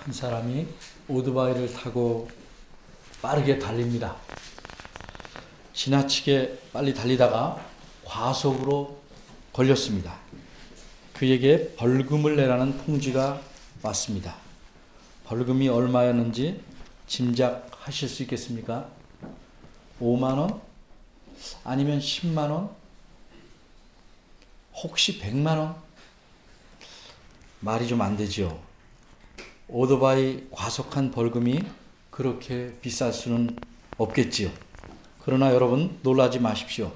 한 사람이 오토바이를 타고 빠르게 달립니다. 지나치게 빨리 달리다가 과속으로 걸렸습니다. 그에게 벌금을 내라는 통지가 왔습니다. 벌금이 얼마였는지 짐작하실 수 있겠습니까? 5만 원? 아니면 10만 원? 혹시 100만 원? 말이 좀 안 되죠. 오토바이 과속한 벌금이 그렇게 비쌀 수는 없겠지요. 그러나 여러분 놀라지 마십시오.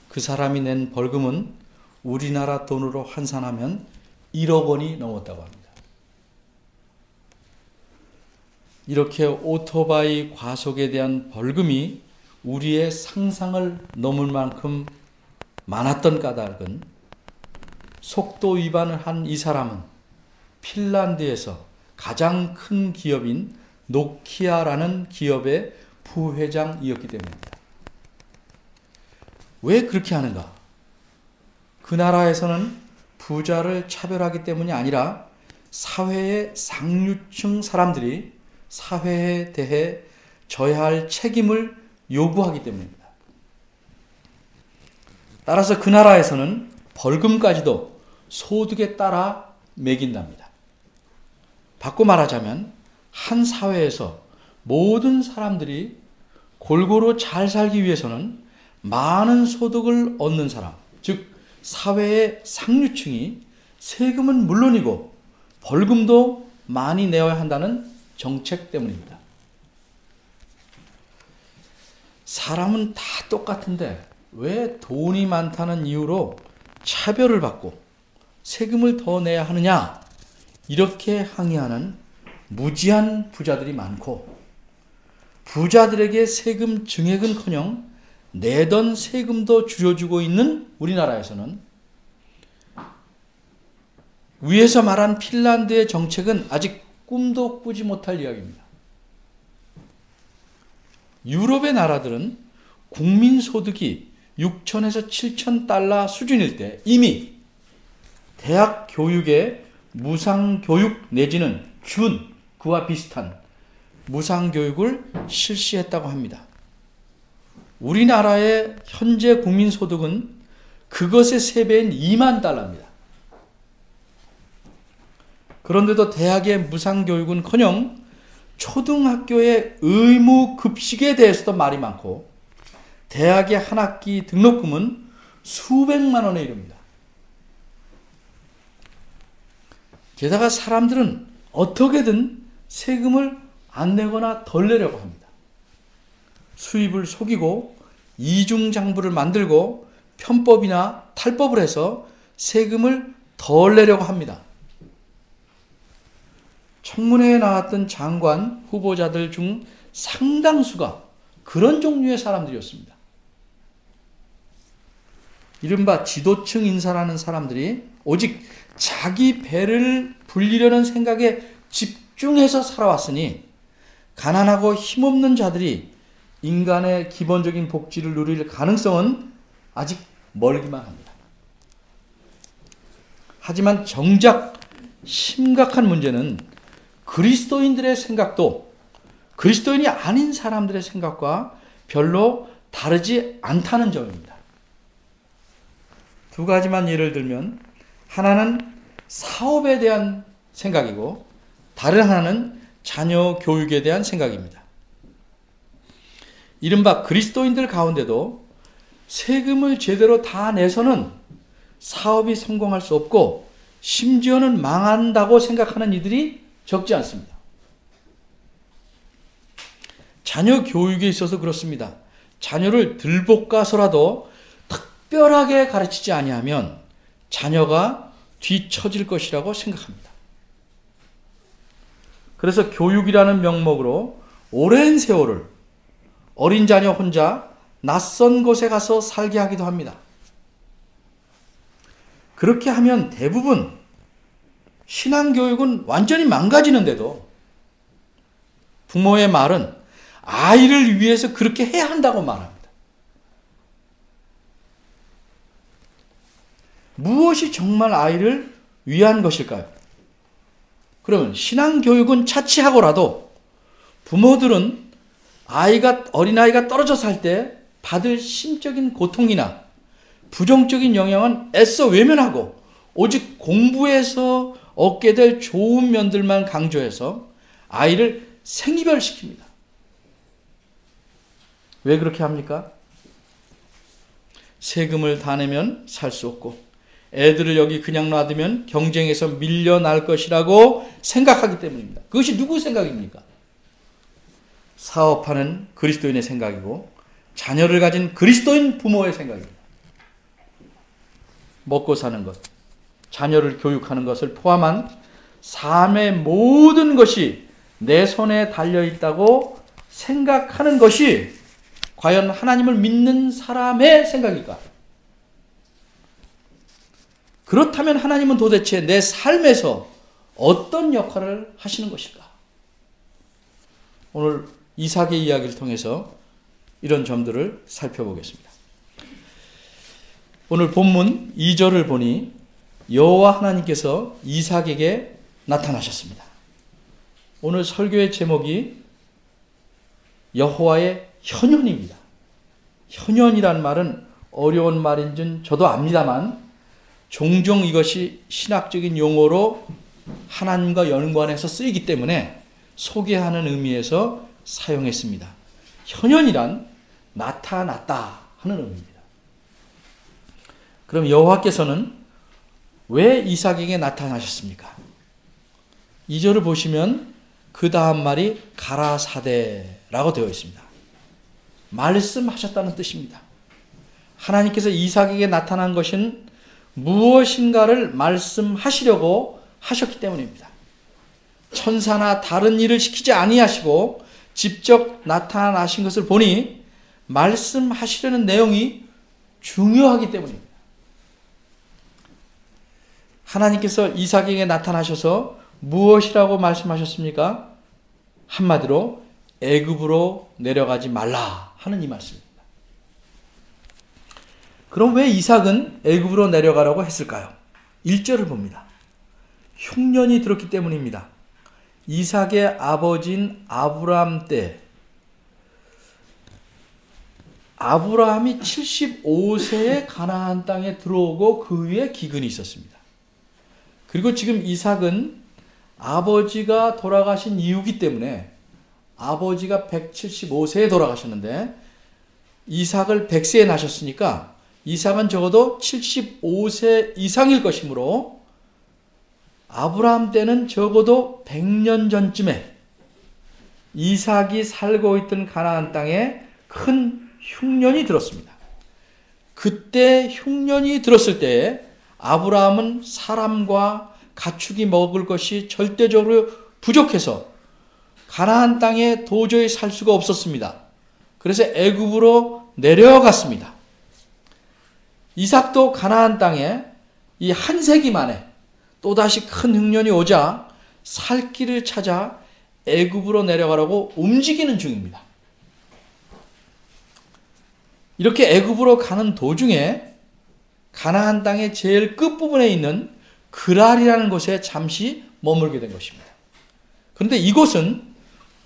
그 사람이 낸 벌금은 우리나라 돈으로 환산하면 1억 원이 넘었다고 합니다. 이렇게 오토바이 과속에 대한 벌금이 우리의 상상을 넘을 만큼 많았던 까닭은 속도 위반을 한 이 사람은 핀란드에서 가장 큰 기업인 노키아라는 기업의 부회장이었기 때문입니다. 왜 그렇게 하는가? 그 나라에서는 부자를 차별하기 때문이 아니라 사회의 상류층 사람들이 사회에 대해 져야 할 책임을 요구하기 때문입니다. 따라서 그 나라에서는 벌금까지도 소득에 따라 매긴답니다. 바꿔 말하자면 한 사회에서 모든 사람들이 골고루 잘 살기 위해서는 많은 소득을 얻는 사람, 즉 사회의 상류층이 세금은 물론이고 벌금도 많이 내야 한다는 정책 때문입니다. 사람은 다 똑같은데 왜 돈이 많다는 이유로 차별을 받고 세금을 더 내야 하느냐? 이렇게 항의하는 무지한 부자들이 많고 부자들에게 세금 증액은커녕 내던 세금도 줄여주고 있는 우리나라에서는 위에서 말한 핀란드의 정책은 아직 꿈도 꾸지 못할 이야기입니다. 유럽의 나라들은 국민소득이 6천에서 7천 달러 수준일 때 이미 대학 교육에 무상교육 내지는 그와 비슷한 무상교육을 실시했다고 합니다. 우리나라의 현재 국민소득은 그것의 3배인 2만 달러입니다. 그런데도 대학의 무상교육은커녕 초등학교의 의무급식에 대해서도 말이 많고 대학의 한 학기 등록금은 수백만 원에 이릅니다. 게다가 사람들은 어떻게든 세금을 안 내거나 덜 내려고 합니다. 수입을 속이고 이중장부를 만들고 편법이나 탈법을 해서 세금을 덜 내려고 합니다. 청문회에 나왔던 장관 후보자들 중 상당수가 그런 종류의 사람들이었습니다. 이른바 지도층 인사라는 사람들이 오직 자기 배를 불리려는 생각에 집중해서 살아왔으니 가난하고 힘없는 자들이 인간의 기본적인 복지를 누릴 가능성은 아직 멀기만 합니다. 하지만 정작 심각한 문제는 그리스도인들의 생각도 그리스도인이 아닌 사람들의 생각과 별로 다르지 않다는 점입니다. 두 가지만 예를 들면 하나는 사업에 대한 생각이고 다른 하나는 자녀 교육에 대한 생각입니다. 이른바 그리스도인들 가운데도 세금을 제대로 다 내서는 사업이 성공할 수 없고 심지어는 망한다고 생각하는 이들이 적지 않습니다. 자녀 교육에 있어서 그렇습니다. 자녀를 들볶아서라도 특별하게 가르치지 아니하면 자녀가 뒤처질 것이라고 생각합니다. 그래서 교육이라는 명목으로 오랜 세월을 어린 자녀 혼자 낯선 곳에 가서 살게 하기도 합니다. 그렇게 하면 대부분 신앙교육은 완전히 망가지는데도 부모의 말은 아이를 위해서 그렇게 해야 한다고 말합니다. 무엇이 정말 아이를 위한 것일까요? 그러면 신앙교육은 차치하고라도 부모들은 어린아이가 떨어져 살 때 받을 심적인 고통이나 부정적인 영향은 애써 외면하고 오직 공부에서 얻게 될 좋은 면들만 강조해서 아이를 생이별시킵니다. 왜 그렇게 합니까? 세금을 다 내면 살 수 없고 애들을 여기 그냥 놔두면 경쟁에서 밀려날 것이라고 생각하기 때문입니다. 그것이 누구 생각입니까? 사업하는 그리스도인의 생각이고 자녀를 가진 그리스도인 부모의 생각입니다. 먹고 사는 것, 자녀를 교육하는 것을 포함한 삶의 모든 것이 내 손에 달려있다고 생각하는 것이 과연 하나님을 믿는 사람의 생각일까? 그렇다면 하나님은 도대체 내 삶에서 어떤 역할을 하시는 것일까? 오늘 이삭의 이야기를 통해서 이런 점들을 살펴보겠습니다. 오늘 본문 2절을 보니 여호와 하나님께서 이삭에게 나타나셨습니다. 오늘 설교의 제목이 여호와의 현현입니다. 현현이란 말은 어려운 말인 줄 저도 압니다만 종종 이것이 신학적인 용어로 하나님과 연관해서 쓰이기 때문에 소개하는 의미에서 사용했습니다. 현현이란 나타났다 하는 의미입니다. 그럼 여호와께서는 왜 이삭에게 나타나셨습니까? 2절을 보시면 그 다음 말이 가라사대라고 되어 있습니다. 말씀하셨다는 뜻입니다. 하나님께서 이삭에게 나타난 것은 무엇인가를 말씀하시려고 하셨기 때문입니다. 천사나 다른 일을 시키지 아니하시고 직접 나타나신 것을 보니 말씀하시려는 내용이 중요하기 때문입니다. 하나님께서 이삭에게 나타나셔서 무엇이라고 말씀하셨습니까? 한마디로 애굽으로 내려가지 말라 하는 이 말씀입니다. 그럼 왜 이삭은 애굽으로 내려가라고 했을까요? 1절을 봅니다. 흉년이 들었기 때문입니다. 이삭의 아버지인 아브라함 때 아브라함이 75세에 가나안 땅에 들어오고 그 위에 기근이 있었습니다. 그리고 지금 이삭은 아버지가 돌아가신 이유기 때문에 아버지가 175세에 돌아가셨는데 이삭을 100세에 낳으셨으니까 이삭은 적어도 75세 이상일 것이므로 아브라함 때는 적어도 100년 전쯤에 이삭이 살고 있던 가나안 땅에 큰 흉년이 들었습니다. 그때 흉년이 들었을 때 아브라함은 사람과 가축이 먹을 것이 절대적으로 부족해서 가나안 땅에 도저히 살 수가 없었습니다. 그래서 애굽으로 내려갔습니다. 이삭도 가나안 땅에 이 한 세기 만에 또다시 큰 흉년이 오자 살 길을 찾아 애굽으로 내려가려고 움직이는 중입니다. 이렇게 애굽으로 가는 도중에 가나안 땅의 제일 끝부분에 있는 그랄이라는 곳에 잠시 머물게 된 것입니다. 그런데 이곳은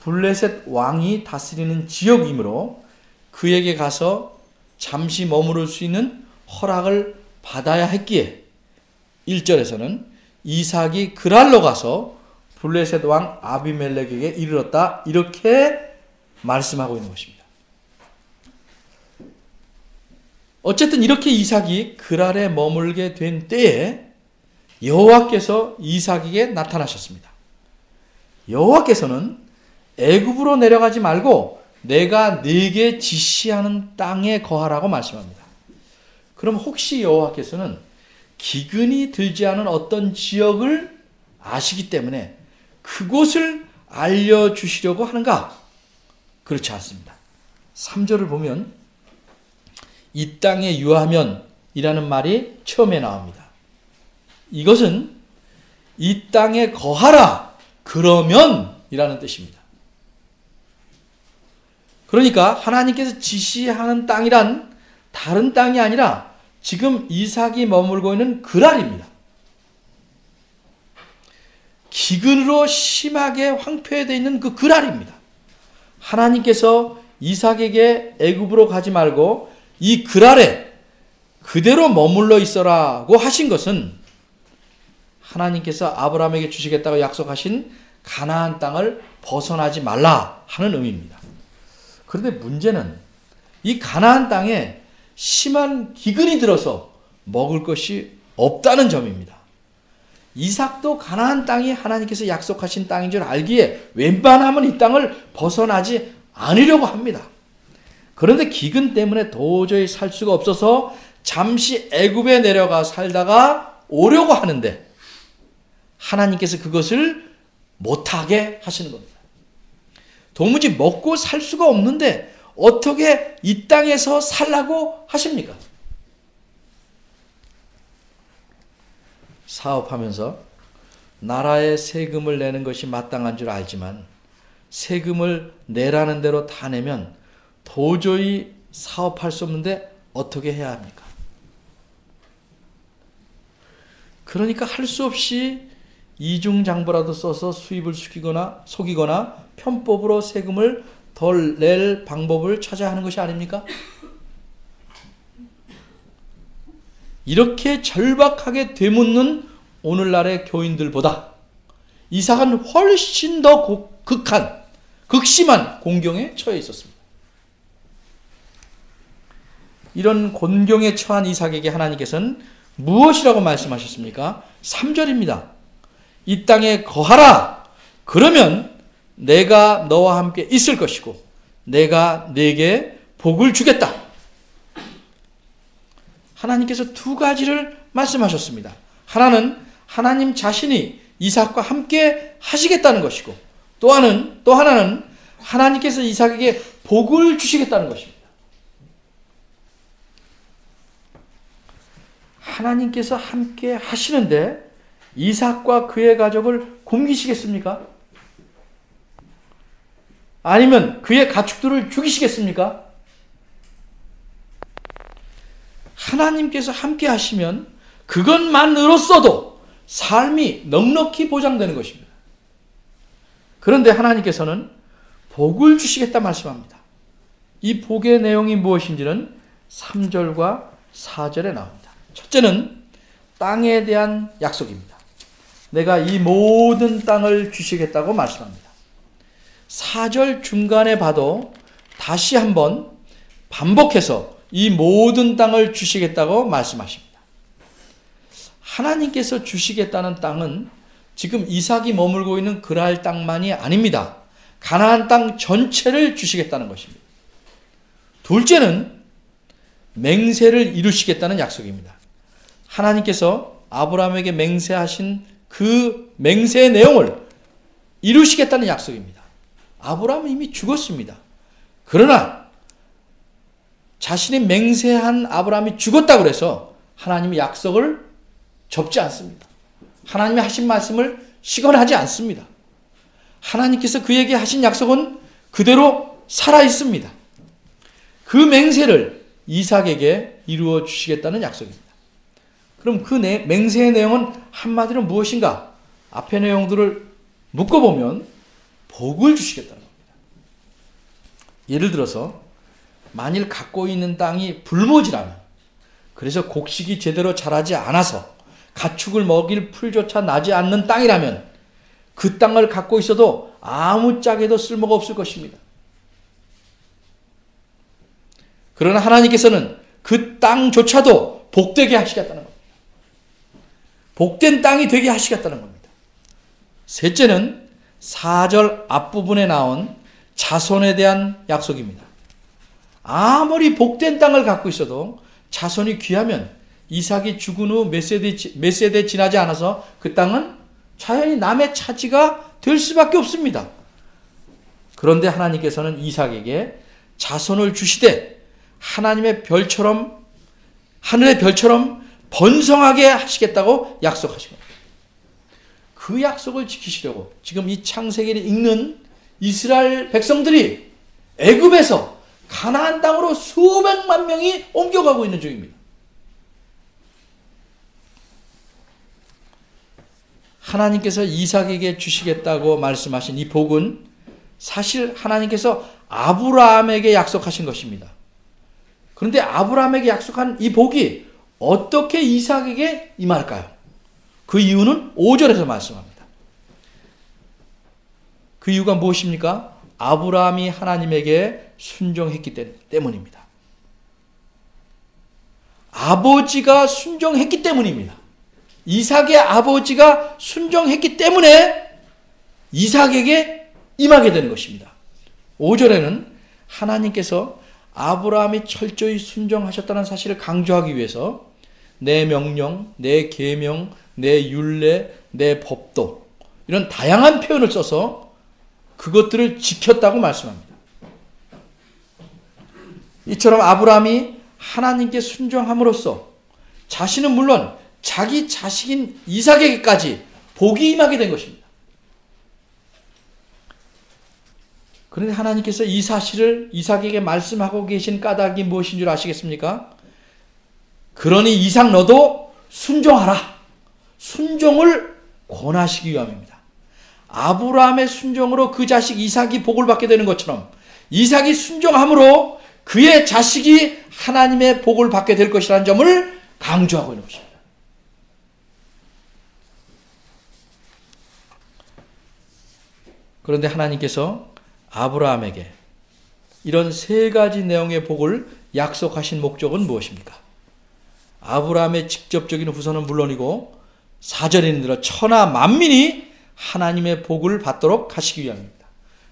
블레셋 왕이 다스리는 지역이므로 그에게 가서 잠시 머무를 수 있는 허락을 받아야 했기에 1절에서는 이삭이 그랄로 가서 블레셋 왕 아비멜렉에게 이르렀다 이렇게 말씀하고 있는 것입니다. 어쨌든 이렇게 이삭이 그랄에 머물게 된 때에 여호와께서 이삭에게 나타나셨습니다. 여호와께서는 애굽으로 내려가지 말고 내가 네게 지시하는 땅에 거하라고 말씀합니다. 그럼 혹시 여호와께서는 기근이 들지 않은 어떤 지역을 아시기 때문에 그곳을 알려주시려고 하는가? 그렇지 않습니다. 3절을 보면 이 땅에 유하면 이라는 말이 처음에 나옵니다. 이것은 이 땅에 거하라 그러면 이라는 뜻입니다. 그러니까 하나님께서 지시하는 땅이란 다른 땅이 아니라 지금 이삭이 머물고 있는 그랄입니다. 기근으로 심하게 황폐되어 있는 그 그랄입니다. 하나님께서 이삭에게 애굽으로 가지 말고 이 그랄에 그대로 머물러 있어라고 하신 것은 하나님께서 아브라함에게 주시겠다고 약속하신 가나안 땅을 벗어나지 말라 하는 의미입니다. 그런데 문제는 이 가나안 땅에 심한 기근이 들어서 먹을 것이 없다는 점입니다. 이삭도 가나안 땅이 하나님께서 약속하신 땅인 줄 알기에 웬만하면 이 땅을 벗어나지 않으려고 합니다. 그런데 기근 때문에 도저히 살 수가 없어서 잠시 애굽에 내려가 살다가 오려고 하는데 하나님께서 그것을 못하게 하시는 겁니다. 도무지 먹고 살 수가 없는데 어떻게 이 땅에서 살라고 하십니까? 사업하면서 나라에 세금을 내는 것이 마땅한 줄 알지만 세금을 내라는 대로 다 내면 도저히 사업할 수 없는데 어떻게 해야 합니까? 그러니까 할 수 없이 이중장부라도 써서 수입을 속이거나 편법으로 세금을 덜 낼 방법을 찾아야 하는 것이 아닙니까? 이렇게 절박하게 되묻는 오늘날의 교인들보다 이삭은 훨씬 더 극심한 곤경에 처해 있었습니다. 이런 곤경에 처한 이삭에게 하나님께서는 무엇이라고 말씀하셨습니까? 3절입니다. 이 땅에 거하라. 그러면 내가 너와 함께 있을 것이고 내가 네게 복을 주겠다. 하나님께서 두 가지를 말씀하셨습니다. 하나는 하나님 자신이 이삭과 함께 하시겠다는 것이고 또 하나는 하나님께서 이삭에게 복을 주시겠다는 것입니다. 하나님께서 함께 하시는데 이삭과 그의 가족을 굶기시겠습니까? 아니면 그의 가축들을 죽이시겠습니까? 하나님께서 함께 하시면 그것만으로써도 삶이 넉넉히 보장되는 것입니다. 그런데 하나님께서는 복을 주시겠다 말씀합니다. 이 복의 내용이 무엇인지는 3절과 4절에 나옵니다. 첫째는 땅에 대한 약속입니다. 내가 이 모든 땅을 주시겠다고 말씀합니다. 4절 중간에 봐도 다시 한번 반복해서 이 모든 땅을 주시겠다고 말씀하십니다. 하나님께서 주시겠다는 땅은 지금 이삭이 머물고 있는 그랄 땅만이 아닙니다. 가나안 땅 전체를 주시겠다는 것입니다. 둘째는 맹세를 이루시겠다는 약속입니다. 하나님께서 아브라함에게 맹세하신 그 맹세의 내용을 이루시겠다는 약속입니다. 아브라함은 이미 죽었습니다. 그러나 자신이 맹세한 아브라함이 죽었다고 해서 하나님이 약속을 접지 않습니다. 하나님이 하신 말씀을 시건하지 않습니다. 하나님께서 그에게 하신 약속은 그대로 살아있습니다. 그 맹세를 이삭에게 이루어 주시겠다는 약속입니다. 그럼 그 맹세의 내용은 한마디로 무엇인가? 앞의 내용들을 묶어보면 복을 주시겠다는 겁니다. 예를 들어서 만일 갖고 있는 땅이 불모지라면, 그래서 곡식이 제대로 자라지 않아서 가축을 먹일 풀조차 나지 않는 땅이라면 그 땅을 갖고 있어도 아무짝에도 쓸모가 없을 것입니다. 그러나 하나님께서는 그 땅조차도 복되게 하시겠다는 겁니다. 복된 땅이 되게 하시겠다는 겁니다. 셋째는 4절 앞부분에 나온 자손에 대한 약속입니다. 아무리 복된 땅을 갖고 있어도 자손이 귀하면 이삭이 죽은 후 몇 세대 지나지 않아서 그 땅은 자연히 남의 차지가 될 수밖에 없습니다. 그런데 하나님께서는 이삭에게 자손을 주시되 하나님의 별처럼, 하늘의 별처럼 번성하게 하시겠다고 약속하신 겁니다. 그 약속을 지키시려고 지금 이 창세기를 읽는 이스라엘 백성들이 애굽에서 가나안 땅으로 수백만 명이 옮겨가고 있는 중입니다. 하나님께서 이삭에게 주시겠다고 말씀하신 이 복은 사실 하나님께서 아브라함에게 약속하신 것입니다. 그런데 아브라함에게 약속한 이 복이 어떻게 이삭에게 임할까요? 그 이유는 5절에서 말씀합니다. 그 이유가 무엇입니까? 아브라함이 하나님에게 순종했기 때문입니다. 아버지가 순종했기 때문입니다. 이삭의 아버지가 순종했기 때문에 이삭에게 임하게 되는 것입니다. 5절에는 하나님께서 아브라함이 철저히 순종하셨다는 사실을 강조하기 위해서 내 명령, 내 계명, 내 율례, 내 법도 이런 다양한 표현을 써서 그것들을 지켰다고 말씀합니다. 이처럼 아브라함이 하나님께 순종함으로써 자신은 물론 자기 자식인 이삭에게까지 복이 임하게 된 것입니다. 그런데 하나님께서 이 사실을 이삭에게 말씀하고 계신 까닭이 무엇인 줄 아시겠습니까? 그러니 이삭 너도 순종하라. 순종을 권하시기 위함입니다. 아브라함의 순종으로 그 자식 이삭이 복을 받게 되는 것처럼 이삭이 순종함으로 그의 자식이 하나님의 복을 받게 될 것이라는 점을 강조하고 있는 것입니다. 그런데 하나님께서 아브라함에게 이런 세 가지 내용의 복을 약속하신 목적은 무엇입니까? 아브라함의 직접적인 후손은 물론이고 4절에 있는 대로 천하 만민이 하나님의 복을 받도록 하시기 위함입니다.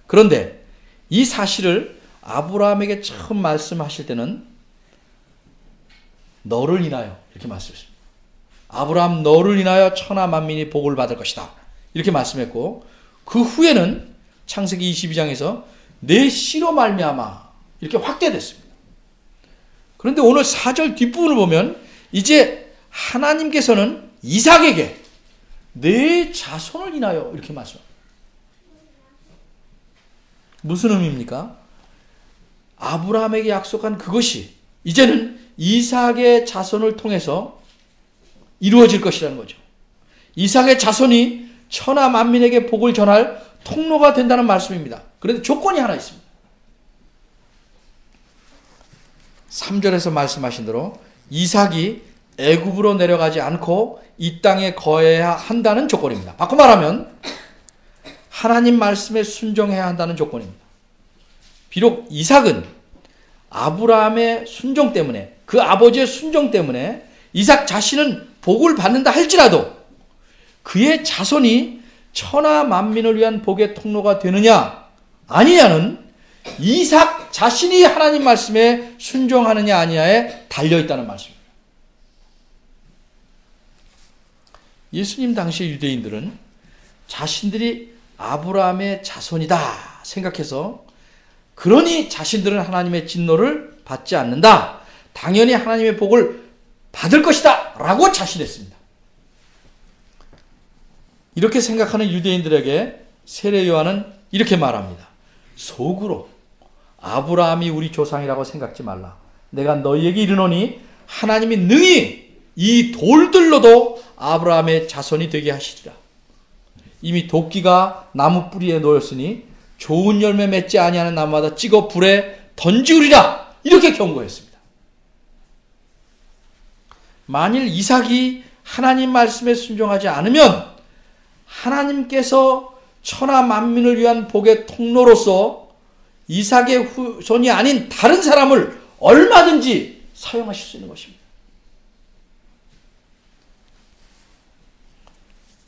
그런데 이 사실을 아브라함에게 처음 말씀하실 때는 너를 인하여 이렇게 말씀했습니다. 아브라함 너를 인하여 천하 만민이 복을 받을 것이다. 이렇게 말씀했고 그 후에는 창세기 22장에서 내 씨로 말미암아 이렇게 확대됐습니다. 그런데 오늘 4절 뒷부분을 보면 이제 하나님께서는 이삭에게 내 자손을 인하여 이렇게 말씀합니다. 무슨 의미입니까? 아브라함에게 약속한 그것이 이제는 이삭의 자손을 통해서 이루어질 것이라는 거죠. 이삭의 자손이 천하 만민에게 복을 전할 통로가 된다는 말씀입니다. 그런데 조건이 하나 있습니다. 3절에서 말씀하신 대로 이삭이 애굽으로 내려가지 않고 이 땅에 거해야 한다는 조건입니다. 바꿔 말하면 하나님 말씀에 순종해야 한다는 조건입니다. 비록 이삭은 아브라함의 순종 때문에 그 아버지의 순종 때문에 이삭 자신은 복을 받는다 할지라도 그의 자손이 천하 만민을 위한 복의 통로가 되느냐 아니냐는 이삭 자신이 하나님 말씀에 순종하느냐 아니냐에 달려있다는 말씀입니다. 예수님 당시 유대인들은 자신들이 아브라함의 자손이다 생각해서 그러니 자신들은 하나님의 진노를 받지 않는다. 당연히 하나님의 복을 받을 것이다 라고 자신했습니다. 이렇게 생각하는 유대인들에게 세례 요한은 이렇게 말합니다. 속으로 아브라함이 우리 조상이라고 생각지 말라. 내가 너희에게 이르노니 하나님이 능히 이 돌들로도 아브라함의 자손이 되게 하시리라. 이미 도끼가 나무 뿌리에 놓였으니 좋은 열매 맺지 아니하는 나무마다 찍어 불에 던지우리라. 이렇게 경고했습니다. 만일 이삭이 하나님 말씀에 순종하지 않으면 하나님께서 천하 만민을 위한 복의 통로로서 이삭의 후손이 아닌 다른 사람을 얼마든지 사용하실 수 있는 것입니다.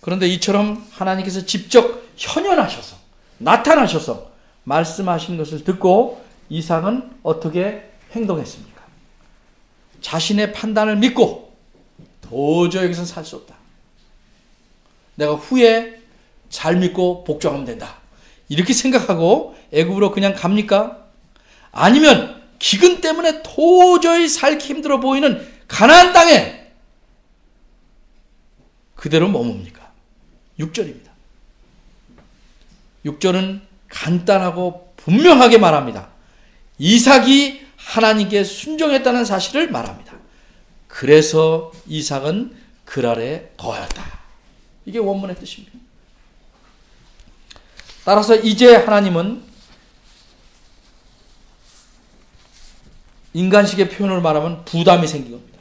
그런데 이처럼 하나님께서 직접 현현하셔서 나타나셔서 말씀하신 것을 듣고 이삭은 어떻게 행동했습니까? 자신의 판단을 믿고 도저히 여기서 살 수 없다. 내가 후에 잘 믿고 복종하면 된다. 이렇게 생각하고 애굽으로 그냥 갑니까? 아니면 기근 때문에 도저히 살기 힘들어 보이는 가나안 땅에 그대로 머뭅니까? 6절입니다. 6절은 간단하고 분명하게 말합니다. 이삭이 하나님께 순종했다는 사실을 말합니다. 그래서 이삭은 그랄에 거하였다. 이게 원문의 뜻입니다. 따라서 이제 하나님은 인간식의 표현을 말하면 부담이 생긴 겁니다.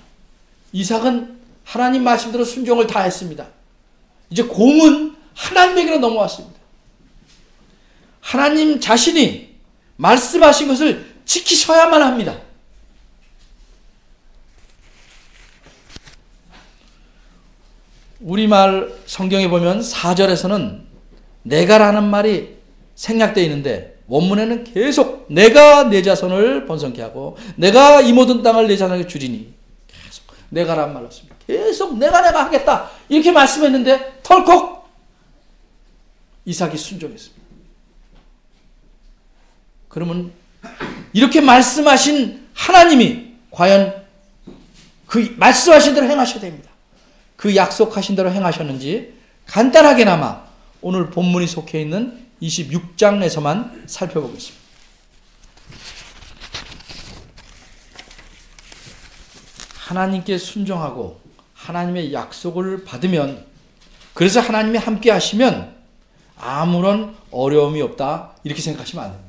이삭은 하나님 말씀대로 순종을 다 했습니다. 이제 공은 하나님에게로 넘어왔습니다. 하나님 자신이 말씀하신 것을 지키셔야만 합니다. 우리말 성경에 보면 4절에서는 내가라는 말이 생략되어 있는데 원문에는 계속 내가 내 자손을 번성케 하고 내가 이 모든 땅을 내 자손에게 주리니 계속 내가라는 말로 씁니다. 계속 내가 하겠다 이렇게 말씀했는데 털컥 이삭이 순종했습니다. 그러면 이렇게 말씀하신 하나님이 과연 그 말씀하신 대로 행하셔야 됩니다. 그 약속하신 대로 행하셨는지 간단하게나마 오늘 본문이 속해 있는 26장에서만 살펴보겠습니다. 하나님께 순종하고 하나님의 약속을 받으면, 그래서 하나님이 함께 하시면 아무런 어려움이 없다 이렇게 생각하시면 안 됩니다.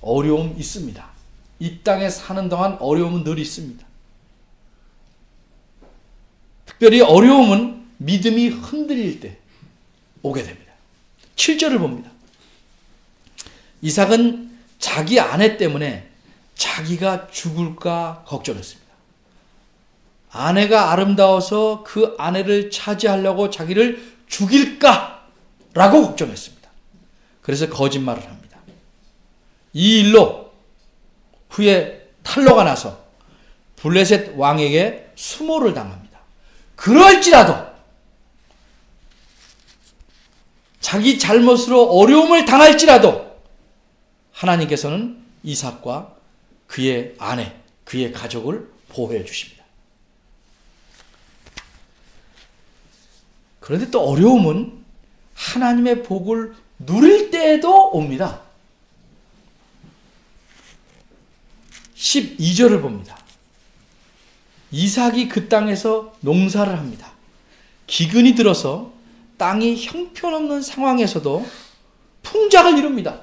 어려움 있습니다. 이 땅에 사는 동안 어려움은 늘 있습니다. 특별히 어려움은 믿음이 흔들릴 때 오게 됩니다. 7절을 봅니다. 이삭은 자기 아내 때문에 자기가 죽을까 걱정했습니다. 아내가 아름다워서 그 아내를 차지하려고 자기를 죽일까라고 걱정했습니다. 그래서 거짓말을 합니다. 이 일로 후에 탈로가 나서 블레셋 왕에게 수모를 당합니다. 그럴지라도 자기 잘못으로 어려움을 당할지라도 하나님께서는 이삭과 그의 아내, 그의 가족을 보호해 주십니다. 그런데 또 어려움은 하나님의 복을 누릴 때에도 옵니다. 12절을 봅니다. 이삭이 그 땅에서 농사를 합니다. 기근이 들어서 땅이 형편없는 상황에서도 풍작을 이룹니다.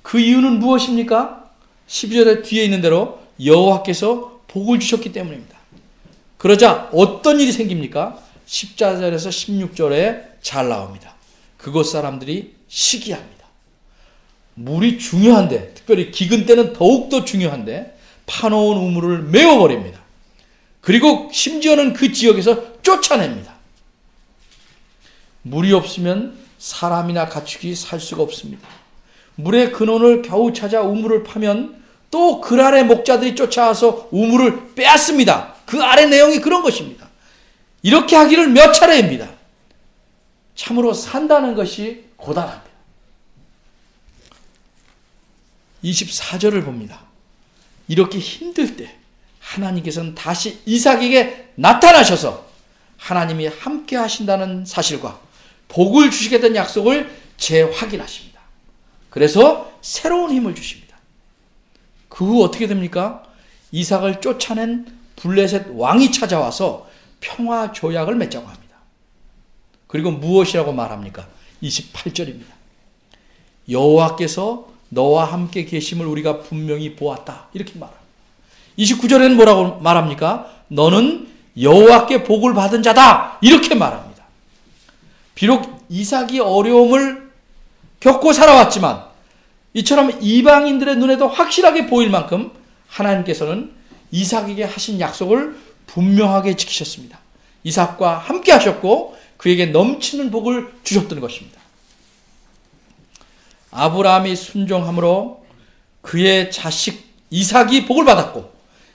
그 이유는 무엇입니까? 12절에 뒤에 있는 대로 여호와께서 복을 주셨기 때문입니다. 그러자 어떤 일이 생깁니까? 14절에서 16절에 잘 나옵니다. 그곳 사람들이 시기합니다. 물이 중요한데, 특별히 기근 때는 더욱더 중요한데 파놓은 우물을 메워버립니다. 그리고 심지어는 그 지역에서 쫓아냅니다. 물이 없으면 사람이나 가축이 살 수가 없습니다. 물의 근원을 겨우 찾아 우물을 파면 또 그 아래 목자들이 쫓아와서 우물을 빼앗습니다. 그 아래 내용이 그런 것입니다. 이렇게 하기를 몇 차례입니다. 참으로 산다는 것이 고단합니다. 24절을 봅니다. 이렇게 힘들 때 하나님께서는 다시 이삭에게 나타나셔서 하나님이 함께 하신다는 사실과 복을 주시겠다는 약속을 재확인하십니다. 그래서 새로운 힘을 주십니다. 그 후 어떻게 됩니까? 이삭을 쫓아낸 블레셋 왕이 찾아와서 평화 조약을 맺자고 합니다. 그리고 무엇이라고 말합니까? 28절입니다. 여호와께서 너와 함께 계심을 우리가 분명히 보았다. 이렇게 말합니다. 29절에는 뭐라고 말합니까? 너는 여호와께 복을 받은 자다. 이렇게 말합니다. 비록 이삭이 어려움을 겪고 살아왔지만 이처럼 이방인들의 눈에도 확실하게 보일 만큼 하나님께서는 이삭에게 하신 약속을 분명하게 지키셨습니다. 이삭과 함께 하셨고 그에게 넘치는 복을 주셨던 것입니다. 아브라함이 순종함으로 그의 자식 이삭이 복을 받았고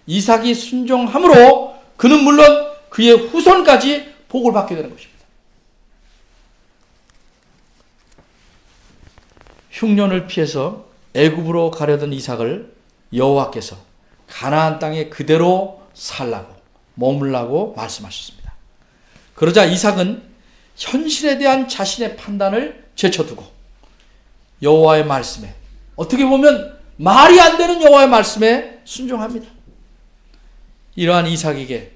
이삭이 순종함으로 그는 물론 그의 후손까지 복을 받게 되는 것입니다. 흉년을 피해서 애굽으로 가려던 이삭을 여호와께서 가나안 땅에 그대로 살라고 머물라고 말씀하셨습니다. 그러자 이삭은 현실에 대한 자신의 판단을 제쳐두고 여호와의 말씀에, 어떻게 보면 말이 안 되는 여호와의 말씀에 순종합니다. 이러한 이삭에게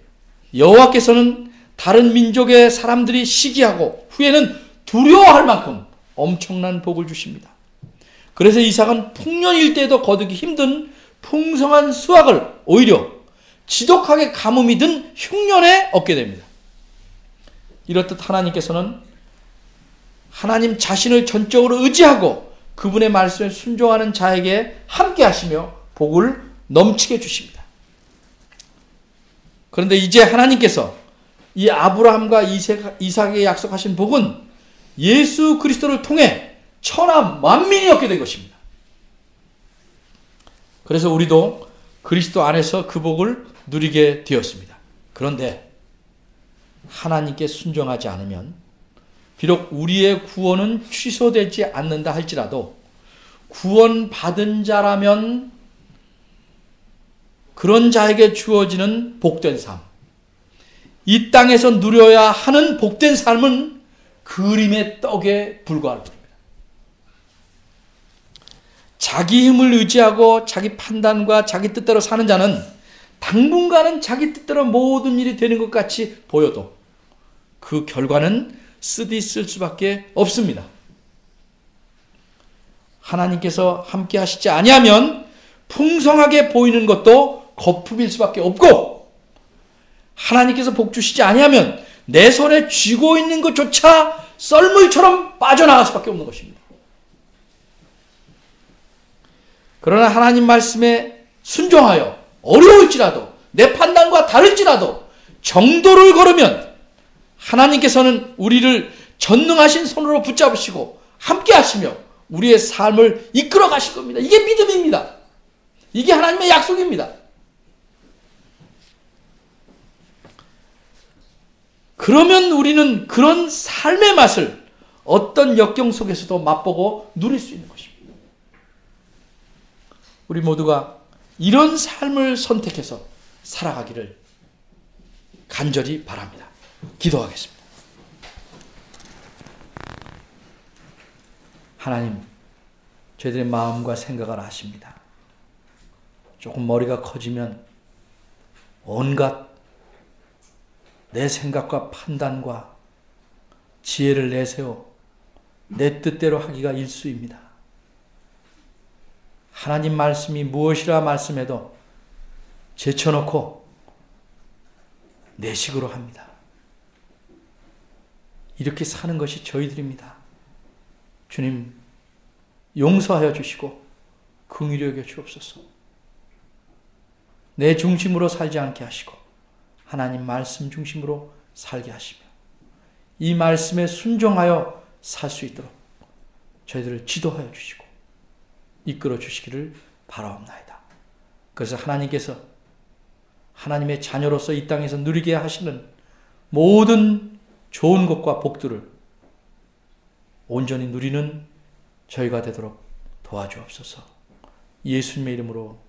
여호와께서는 다른 민족의 사람들이 시기하고 후에는 두려워할 만큼 엄청난 복을 주십니다. 그래서 이삭은 풍년일 때도 거두기 힘든 풍성한 수확을 오히려 지독하게 가뭄이 든 흉년에 얻게 됩니다. 이렇듯 하나님께서는 하나님 자신을 전적으로 의지하고 그분의 말씀에 순종하는 자에게 함께 하시며 복을 넘치게 주십니다. 그런데 이제 하나님께서 이 아브라함과 이삭에게 약속하신 복은 예수 그리스도를 통해 천하 만민이 얻게 된 것입니다. 그래서 우리도 그리스도 안에서 그 복을 누리게 되었습니다. 그런데 하나님께 순종하지 않으면 비록 우리의 구원은 취소되지 않는다 할지라도 구원받은 자라면 그런 자에게 주어지는 복된 삶, 이 땅에서 누려야 하는 복된 삶은 그림의 떡에 불과할 겁니다. 자기 힘을 의지하고 자기 판단과 자기 뜻대로 사는 자는 당분간은 자기 뜻대로 모든 일이 되는 것 같이 보여도 그 결과는 쓰디쓸 수밖에 없습니다. 하나님께서 함께 하시지 아니하면 풍성하게 보이는 것도 거품일 수밖에 없고, 하나님께서 복 주시지 아니하면 내 손에 쥐고 있는 것조차 썰물처럼 빠져나갈 수밖에 없는 것입니다. 그러나 하나님 말씀에 순종하여 어려울지라도 내 판단과 다를지라도 정도를 걸으면 하나님께서는 우리를 전능하신 손으로 붙잡으시고 함께 하시며 우리의 삶을 이끌어 가실 겁니다. 이게 믿음입니다. 이게 하나님의 약속입니다. 그러면 우리는 그런 삶의 맛을 어떤 역경 속에서도 맛보고 누릴 수 있는 것입니다. 우리 모두가 이런 삶을 선택해서 살아가기를 간절히 바랍니다. 기도하겠습니다. 하나님, 저희들의 마음과 생각을 아십니다. 조금 머리가 커지면 온갖 내 생각과 판단과 지혜를 내세워 내 뜻대로 하기가 일수입니다. 하나님 말씀이 무엇이라 말씀해도 제쳐놓고 내 식으로 합니다. 이렇게 사는 것이 저희들입니다. 주님, 용서하여 주시고 긍휼히 여겨 주옵소서. 내 중심으로 살지 않게 하시고 하나님 말씀 중심으로 살게 하시며 이 말씀에 순종하여 살 수 있도록 저희들을 지도하여 주시고 이끌어 주시기를 바라옵나이다. 그래서 하나님께서 하나님의 자녀로서 이 땅에서 누리게 하시는 모든 좋은 것과 복들을 온전히 누리는 저희가 되도록 도와주옵소서. 예수님의 이름으로